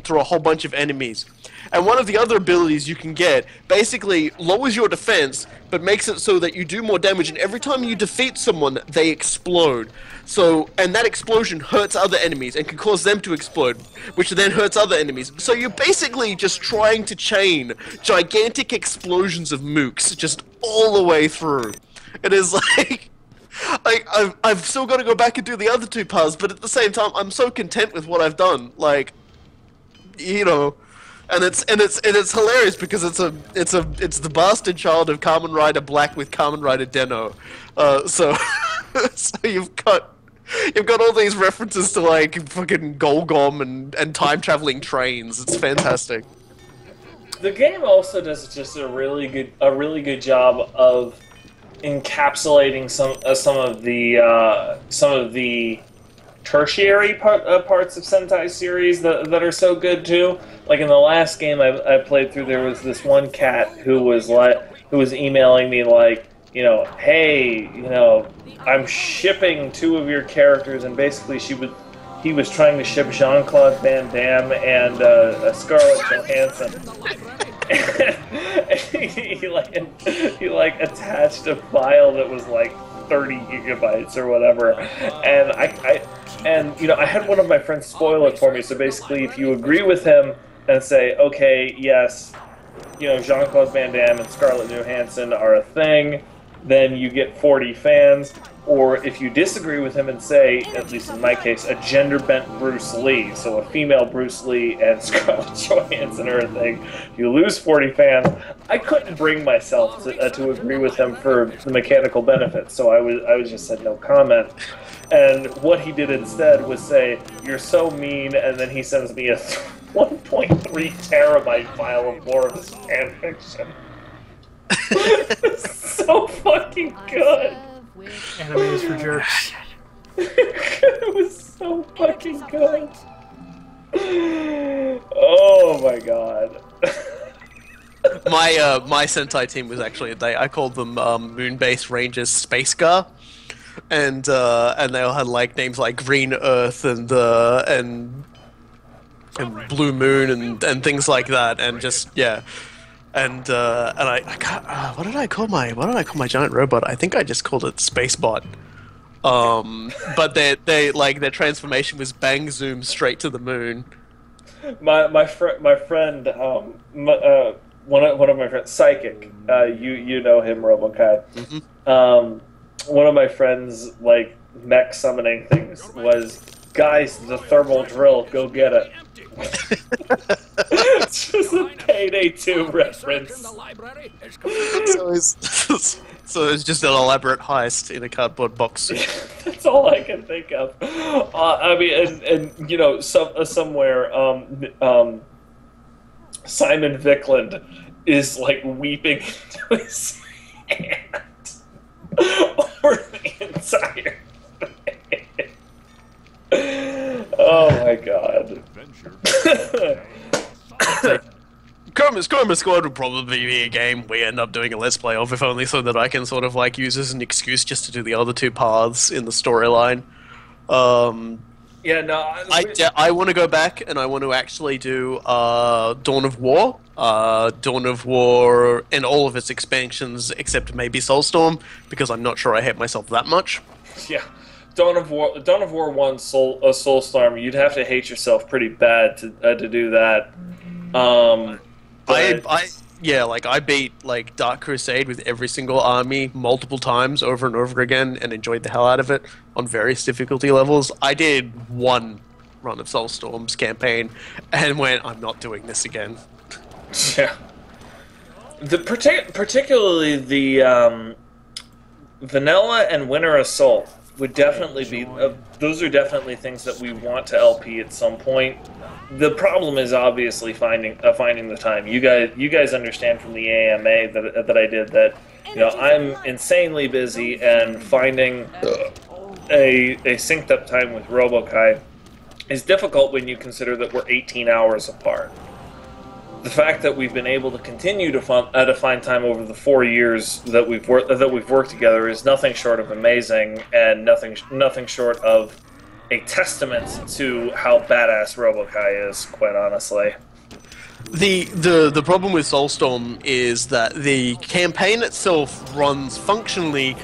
through a whole bunch of enemies. And one of the other abilities you can get basically lowers your defense, but makes it so that you do more damage, and every time you defeat someone, they explode. So, and that explosion hurts other enemies and can cause them to explode, which then hurts other enemies. So you're basically just trying to chain gigantic explosions of mooks just all the way through. It is like... I've still got to go back and do the other two paths, but at the same time, I'm so content with what I've done. Like, you know, and it's hilarious because it's the bastard child of Kamen Rider Black with Kamen Rider Deno. So so you've got all these references to like fucking Golgom and time traveling trains. It's fantastic. The game also does just a really good job of encapsulating some of the tertiary parts of Sentai series that are so good too. Like in the last game I played through, there was this one cat who was emailing me like, you know, hey, you know, I'm shipping two of your characters, and basically he was trying to ship Jean-Claude Van Damme and Scarlett Johansson. he attached a file that was like 30 gigabytes or whatever, and I had one of my friends spoil it for me. So basically, if you agree with him and say, okay, yes, you know, Jean-Claude Van Damme and Scarlett Johansson are a thing, then you get 40 fans. Or if you disagree with him and say, at least in my case, a gender-bent Bruce Lee, so a female Bruce Lee and Scarlett Johansson are a thing, you lose 40 fans. I couldn't bring myself to agree with him for the mechanical benefits, so I was just said no comment. And what he did instead was say, "You're so mean," and then he sends me a 1.3 terabyte file of more of his fanfiction. So fucking good. Anime is for jerks. It was so fucking good. Oh my god. My Sentai team was actually I called them Moon-Based Rangers Space Gar, and they all had like names like Green Earth and Blue Moon and things like that, and just yeah. And I can't, what did I call my giant robot? I think I just called it Spacebot. But their transformation was bang zoom straight to the moon. My friend one of my friends, Psychic, you know him, Robokai. Mm-hmm. One of my friends like mech summoning things was, guys, the thermal drill, go get it. It's just a Payday 2 reference. So it's just an elaborate heist in a cardboard box. That's all I can think of. I mean, and you know, somewhere, Simon Vickland is like weeping into his hand over the entire thing. Oh my god. Karma Squad would probably be a game we end up doing a Let's Play of, if only so that I can sort of like use as an excuse just to do the other two paths in the storyline. Yeah, no. I want to go back and I want to actually do Dawn of War. Dawn of War and all of its expansions except maybe Soulstorm, because I'm not sure I hate myself that much. Yeah. Dawn of War 1 Soulstorm, you'd have to hate yourself pretty bad to do that. I beat like Dark Crusade with every single army multiple times over and over again and enjoyed the hell out of it on various difficulty levels. I did one run of Soulstorm's campaign and went, I'm not doing this again. Yeah. Particularly the Vanilla and Winter Assault would definitely be, those are definitely things that we want to LP at some point. The problem is obviously finding the time. You guys understand from the AMA that I did that, you know, I'm insanely busy, and finding a synced up time with Robokai is difficult when you consider that we're 18 hours apart. The fact that we've been able to continue to find time over the 4 years that we've worked together is nothing short of amazing, and nothing short of a testament to how badass Robokai is, quite honestly. The problem with Soulstorm is that the campaign itself runs functionally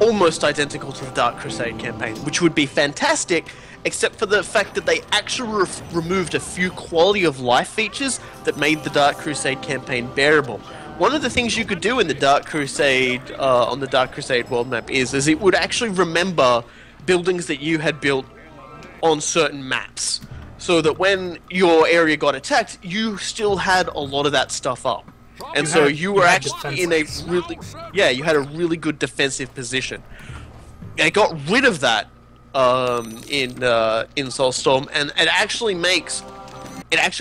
almost identical to the Dark Crusade campaign, which would be fantastic, except for the fact that they actually removed a few quality of life features that made the Dark Crusade campaign bearable. One of the things you could do in the Dark Crusade, on the Dark Crusade world map is it would actually remember buildings that you had built on certain maps, so that when your area got attacked, you still had a lot of that stuff up. And so you were actually in a really, you had a really good defensive position. They got rid of that in Soulstorm, and it actually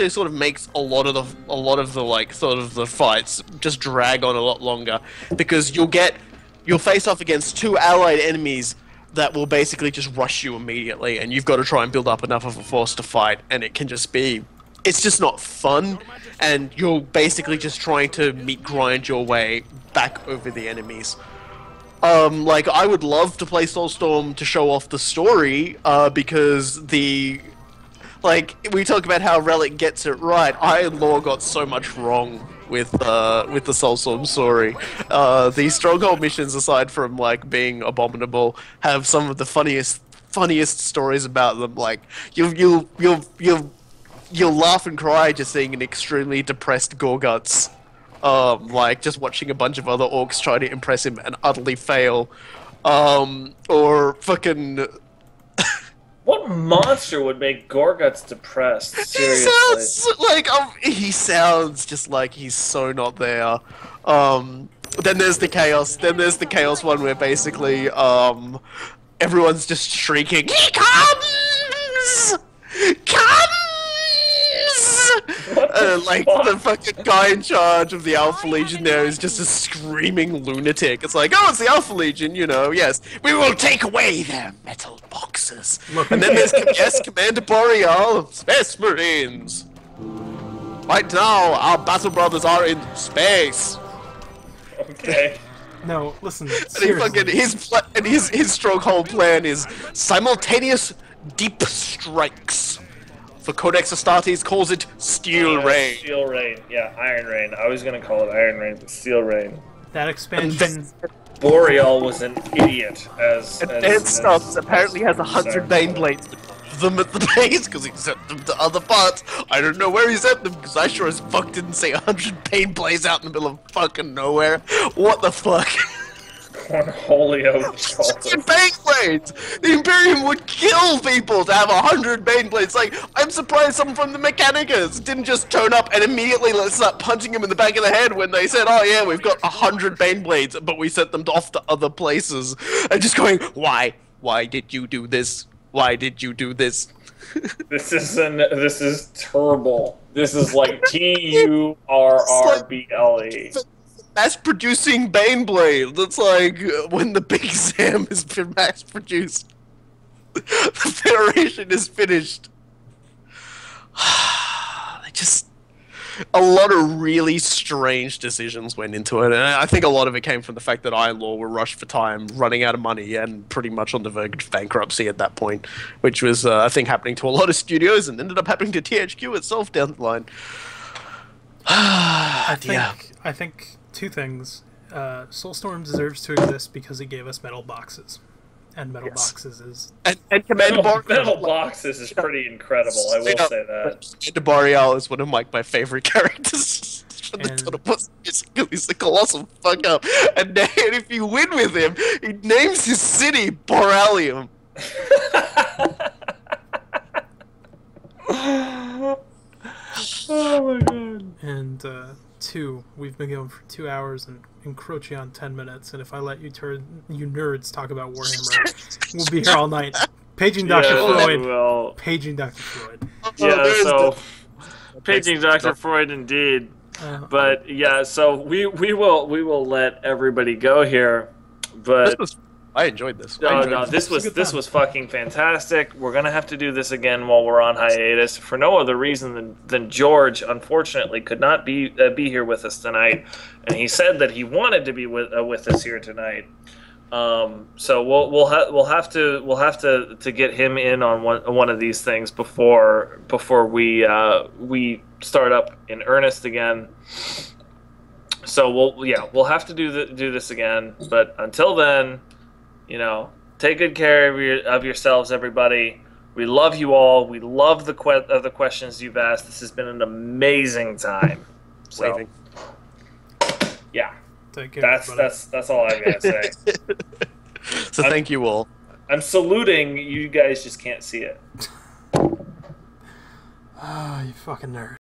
sort of makes a lot of the like sort of the fights just drag on a lot longer, because you'll face off against two allied enemies that will basically just rush you immediately, and you've got to try and build up enough of a force to fight, and it can just be... It's just not fun, and you're basically just trying to grind your way back over the enemies. Like, I would love to play Soulstorm to show off the story, because like, we talk about how Relic gets it right. Iron Law got so much wrong with the Soulstorm story. The Stronghold missions, aside from like being abominable, have some of the funniest stories about them. Like, you'll laugh and cry just seeing an extremely depressed Gorguts, like just watching a bunch of other orcs try to impress him and utterly fail, or fucking. What monster would make Gorguts depressed? Seriously. He sounds just like he's so not there. Then there's the chaos. Then there's the chaos one where basically everyone's just shrieking, "He comes! Comes!" Like the fucking guy in charge of the Alpha Legion there is just a screaming lunatic. It's like, oh, it's the Alpha Legion, you know, yes. We will take away their metal boxes. And then there's, yes, Commander Boreal of Space Marines. Right now, our battle brothers are in space. Okay. No, listen, and his stronghold plan is simultaneous deep strikes. For Codex Astartes calls it Steel Rain. Steel Rain, yeah, Iron Rain. I was gonna call it Iron Rain, but Steel Rain. That expansion... Boreal was an idiot as Stubbs apparently has 100 Bane Blades to put them at the base, because he sent them to other parts. I don't know where he sent them, because I sure as fuck didn't see 100 Bane Blades out in the middle of fucking nowhere. What the fuck? Cornholio Bane Blades! The Imperium would kill people to have 100 Bane Blades. Like, I'm surprised someone from the Mechanicus didn't just turn up and immediately start punching him in the back of the head when they said, oh yeah, we've got 100 Bane Blades, but we sent them off to other places. And just going, why? Why did you do this? Why did you do this? This is terrible. This is like TURRBLE. Mass-producing Baneblade. That's like when the Big Sam has been mass-produced. The Federation is finished. Just a lot of really strange decisions went into it, and I think a lot of it came from the fact that Iron Law were rushed for time, running out of money, and pretty much on the verge of bankruptcy at that point, which was, I think, happening to a lot of studios, and ended up happening to THQ itself down the line. I think two things. Soulstorm deserves to exist because he gave us metal boxes. And metal boxes is... And Commander Boreal... Metal boxes is pretty incredible, I will say that. Commander Boreal is one of my favorite characters from the Totemus. He's the colossal fuck up. And if you win with him, he names his city Boralium. Oh my god. And, two, we've been going for 2 hours and encroaching on 10 minutes, and if I let you nerds talk about Warhammer, we'll be here all night. Paging Dr. Freud. Well. Paging Dr. Freud. Yeah, so paging Dr. Freud indeed. But yeah, so we will let everybody go here. But I enjoyed this. This was fucking fantastic. We're gonna have to do this again while we're on hiatus for no other reason than George, unfortunately, could not be here with us tonight, and he said that he wanted to be with us here tonight. So we'll have to get him in on one of these things before we start up in earnest again. So we'll have to do this again. But until then, take good care of yourselves, everybody. We love you all. We love the questions you've asked. This has been an amazing time. So, yeah. Take care, that's all I gotta say. So thank you all. I'm saluting. You guys just can't see it. Ah, you fucking nerd.